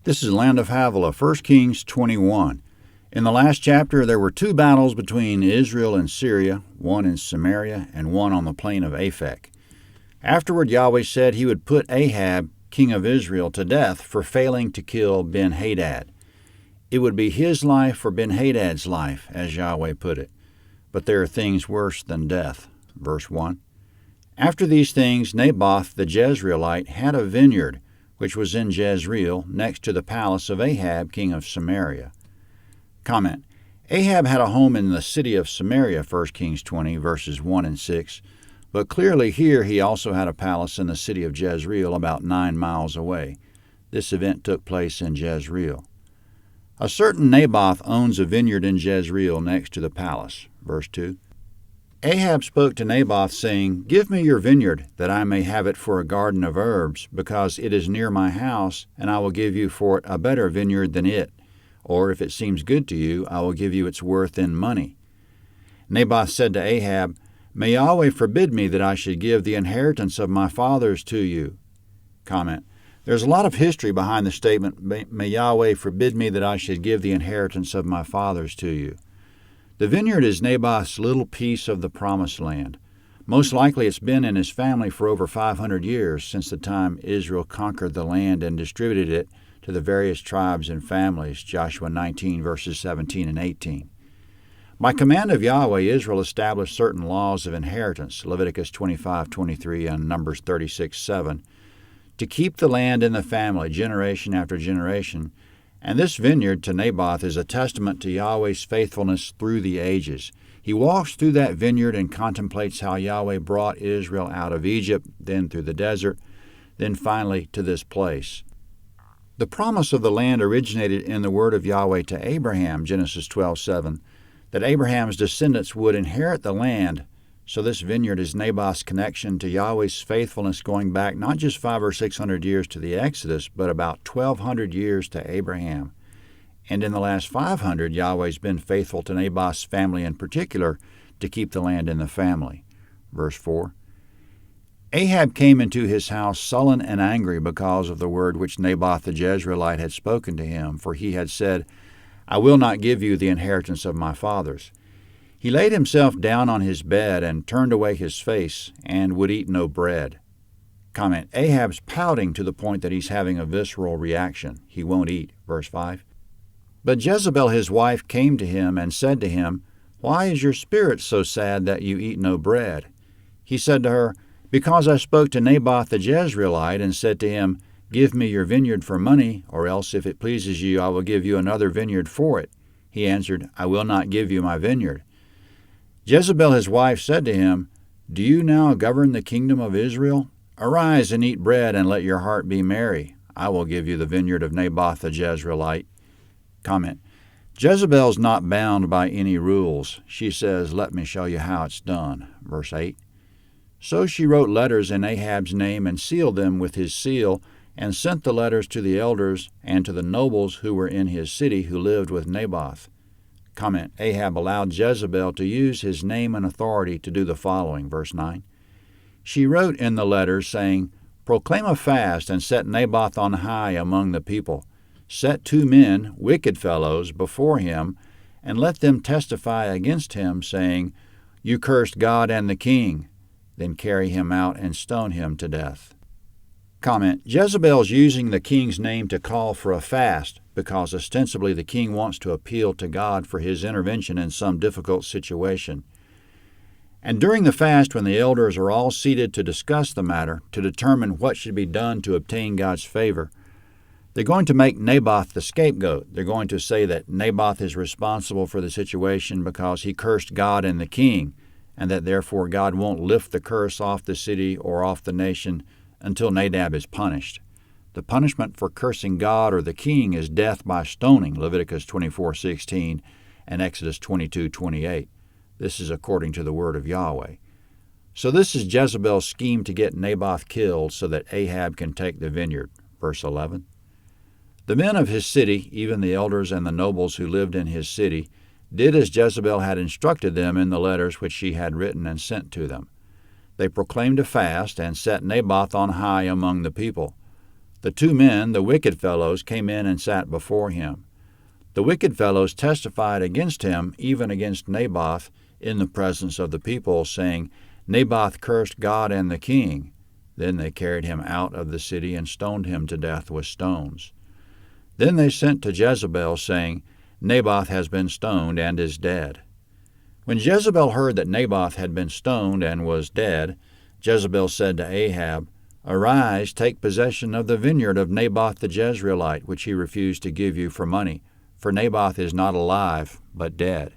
This is Land of Havilah, 1 Kings 21. In the last chapter, there were two battles between Israel and Syria, one in Samaria and one on the plain of Aphek. Afterward, Yahweh said he would put Ahab, king of Israel, to death for failing to kill Ben-Hadad. It would be his life for Ben-Hadad's life, as Yahweh put it. But there are things worse than death. Verse 1. After these things, Naboth the Jezreelite had a vineyard, which was in Jezreel, next to the palace of Ahab, king of Samaria. Comment. Ahab had a home in the city of Samaria, 1 Kings 20, verses 1 and 6, but clearly here he also had a palace in the city of Jezreel about 9 miles away. This event took place in Jezreel. A certain Naboth owns a vineyard in Jezreel next to the palace. Verse 2. Ahab spoke to Naboth, saying, "Give me your vineyard, that I may have it for a garden of herbs, because it is near my house, and I will give you for it a better vineyard than it. Or if it seems good to you, I will give you its worth in money." Naboth said to Ahab, "May Yahweh forbid me that I should give the inheritance of my fathers to you." Comment. There's a lot of history behind the statement, "May Yahweh forbid me that I should give the inheritance of my fathers to you." The vineyard is Naboth's little piece of the Promised Land. Most likely it's been in his family for over 500 years, since the time Israel conquered the land and distributed it to the various tribes and families, Joshua 19, verses 17 and 18. By command of Yahweh, Israel established certain laws of inheritance, Leviticus 25:23 and Numbers 36:7, to keep the land in the family generation after generation. And this vineyard to Naboth is a testament to Yahweh's faithfulness through the ages. He walks through that vineyard and contemplates how Yahweh brought Israel out of Egypt, then through the desert, then finally to this place. The promise of the land originated in the word of Yahweh to Abraham, Genesis 12:7, that Abraham's descendants would inherit the land. So this vineyard is Naboth's connection to Yahweh's faithfulness going back not just 500 or 600 years to the Exodus, but about 1,200 years to Abraham. And in the last 500, Yahweh's been faithful to Naboth's family in particular to keep the land in the family. Verse 4. Ahab came into his house sullen and angry because of the word which Naboth the Jezreelite had spoken to him, for he had said, "I will not give you the inheritance of my fathers." He laid himself down on his bed and turned away his face and would eat no bread. Comment. Ahab's pouting to the point that he's having a visceral reaction. He won't eat. Verse 5. But Jezebel his wife came to him and said to him, "Why is your spirit so sad that you eat no bread?" He said to her, "Because I spoke to Naboth the Jezreelite and said to him, 'Give me your vineyard for money, or else if it pleases you I will give you another vineyard for it.' He answered, 'I will not give you my vineyard.' Jezebel his wife said to him, 'Do you now govern the kingdom of Israel? Arise and eat bread, and let your heart be merry. I will give you the vineyard of Naboth the Jezreelite." Comment. Jezebel's not bound by any rules. She says, "Let me show you how it's done." Verse 8. So she wrote letters in Ahab's name and sealed them with his seal, and sent the letters to the elders and to the nobles who were in his city who lived with Naboth. Comment. Ahab allowed Jezebel to use his name and authority to do the following. Verse 9. She wrote in the letters, saying, "Proclaim a fast and set Naboth on high among the people. Set 2 men, wicked fellows, before him, and let them testify against him, saying, 'You cursed God and the king.' Then carry him out and stone him to death." Comment. Jezebel's using the king's name to call for a fast because ostensibly the king wants to appeal to God for his intervention in some difficult situation. And during the fast, when the elders are all seated to discuss the matter, to determine what should be done to obtain God's favor, they're going to make Naboth the scapegoat. They're going to say that Naboth is responsible for the situation because he cursed God and the king, and that therefore God won't lift the curse off the city or off the nation until Nadab is punished. The punishment for cursing God or the king is death by stoning, Leviticus 24:16 and Exodus 22:28. This is according to the word of Yahweh. So this is Jezebel's scheme to get Naboth killed so that Ahab can take the vineyard. Verse 11. The men of his city, even the elders and the nobles who lived in his city, did as Jezebel had instructed them in the letters which she had written and sent to them. They proclaimed a fast and set Naboth on high among the people. The 2 men, the wicked fellows, came in and sat before him. The wicked fellows testified against him, even against Naboth, in the presence of the people, saying, Naboth cursed God and the king. Then they carried him out of the city and stoned him to death with stones. Then they sent to Jezebel, saying, Naboth has been stoned and is dead. When Jezebel heard that Naboth had been stoned and was dead, Jezebel said to Ahab, Arise, take possession of the vineyard of Naboth the Jezreelite, which he refused to give you for money, for Naboth is not alive, but dead.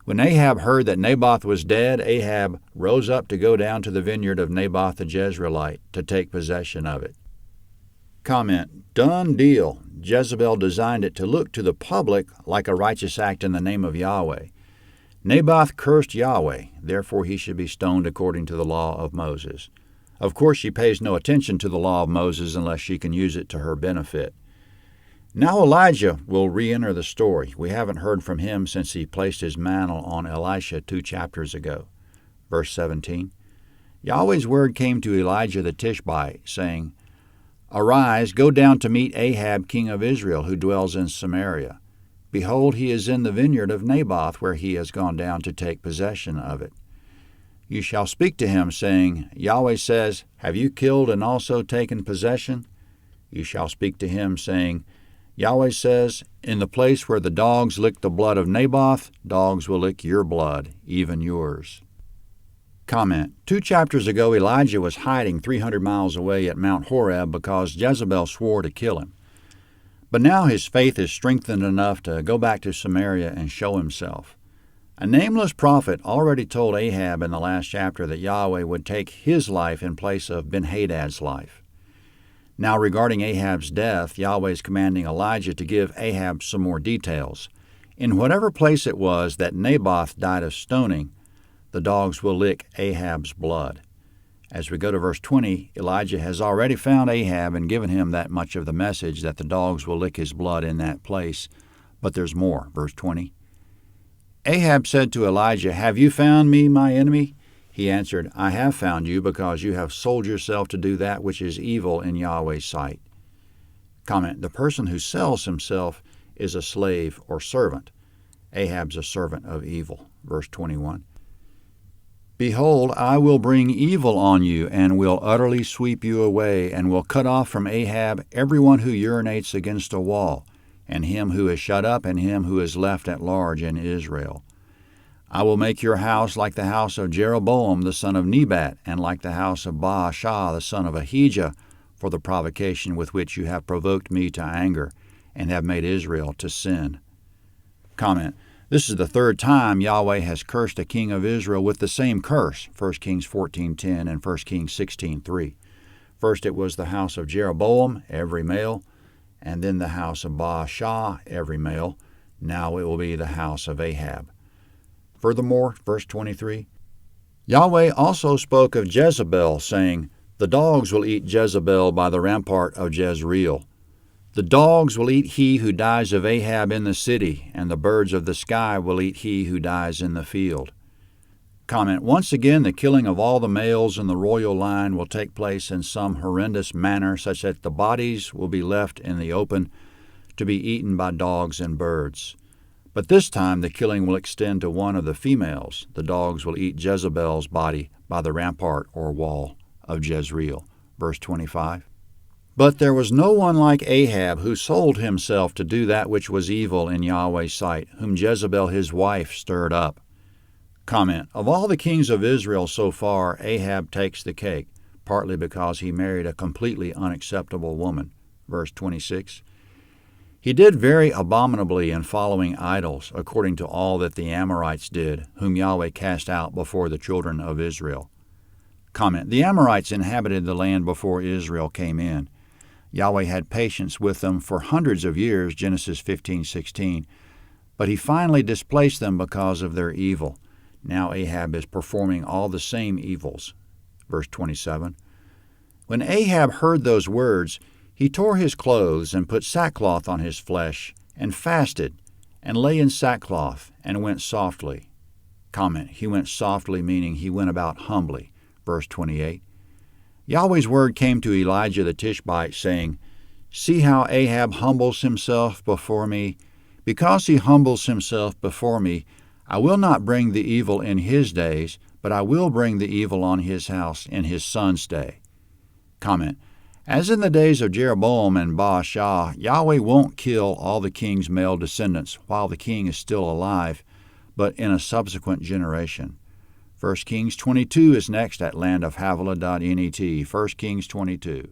When Ahab heard that Naboth was dead, Ahab rose up to go down to the vineyard of Naboth the Jezreelite to take possession of it. Comment: Done deal. Jezebel designed it to look to the public like a righteous act in the name of Yahweh. Naboth cursed Yahweh, therefore he should be stoned according to the law of Moses. Of course, she pays no attention to the law of Moses unless she can use it to her benefit. Now Elijah will re-enter the story. We haven't heard from him since he placed his mantle on Elisha 2 chapters ago. Verse 17, Yahweh's word came to Elijah the Tishbite, saying, Arise, go down to meet Ahab king of Israel, who dwells in Samaria. Behold, he is in the vineyard of Naboth, where he has gone down to take possession of it. You shall speak to him, saying, Yahweh says, Have you killed and also taken possession? You shall speak to him, saying, Yahweh says, In the place where the dogs licked the blood of Naboth, dogs will lick your blood, even yours. Comment: 2 chapters ago, Elijah was hiding 300 miles away at Mount Horeb because Jezebel swore to kill him. But now his faith is strengthened enough to go back to Samaria and show himself. A nameless prophet already told Ahab in the last chapter that Yahweh would take his life in place of Ben-Hadad's life. Now regarding Ahab's death, Yahweh is commanding Elijah to give Ahab some more details. In whatever place it was that Naboth died of stoning, the dogs will lick Ahab's blood. As we go to verse 20, Elijah has already found Ahab and given him that much of the message that the dogs will lick his blood in that place. But there's more. Verse 20. Ahab said to Elijah, Have you found me, my enemy? He answered, I have found you, because you have sold yourself to do that which is evil in Yahweh's sight. Comment: The person who sells himself is a slave or servant. Ahab's a servant of evil. Verse 21. Behold, I will bring evil on you, and will utterly sweep you away, and will cut off from Ahab everyone who urinates against a wall, and him who is shut up, and him who is left at large in Israel. I will make your house like the house of Jeroboam the son of Nebat, and like the house of Baasha the son of Ahijah, for the provocation with which you have provoked me to anger, and have made Israel to sin. Comment: This is the third time Yahweh has cursed a king of Israel with the same curse, 1 Kings 14:10 and 1 Kings 16:3. First it was the house of Jeroboam, every male, and then the house of Baasha, every male. Now it will be the house of Ahab. Furthermore, verse 23, Yahweh also spoke of Jezebel, saying, The dogs will eat Jezebel by the rampart of Jezreel. The dogs will eat he who dies of Ahab in the city, and the birds of the sky will eat he who dies in the field. Comment: Once again, the killing of all the males in the royal line will take place in some horrendous manner, such that the bodies will be left in the open to be eaten by dogs and birds. But this time the killing will extend to one of the females. The dogs will eat Jezebel's body by the rampart or wall of Jezreel. Verse 25. But there was no one like Ahab, who sold himself to do that which was evil in Yahweh's sight, whom Jezebel his wife stirred up. Comment: Of all the kings of Israel so far, Ahab takes the cake, partly because he married a completely unacceptable woman. Verse 26. He did very abominably in following idols, according to all that the Amorites did, whom Yahweh cast out before the children of Israel. Comment: The Amorites inhabited the land before Israel came in. Yahweh had patience with them for hundreds of years, Genesis 15:16, but he finally displaced them because of their evil. Now Ahab is performing all the same evils. Verse 27. When Ahab heard those words, he tore his clothes and put sackcloth on his flesh, and fasted, and lay in sackcloth, and went softly. Comment: He went softly, meaning he went about humbly. Verse 28. Yahweh's word came to Elijah the Tishbite, saying, "See how Ahab humbles himself before me? Because he humbles himself before me, I will not bring the evil in his days, but I will bring the evil on his house in his son's day." Comment: As in the days of Jeroboam and Baasha, Yahweh won't kill all the king's male descendants while the king is still alive, but in a subsequent generation. 1 Kings 22 is next at landofhavilah.net. 1 Kings 22.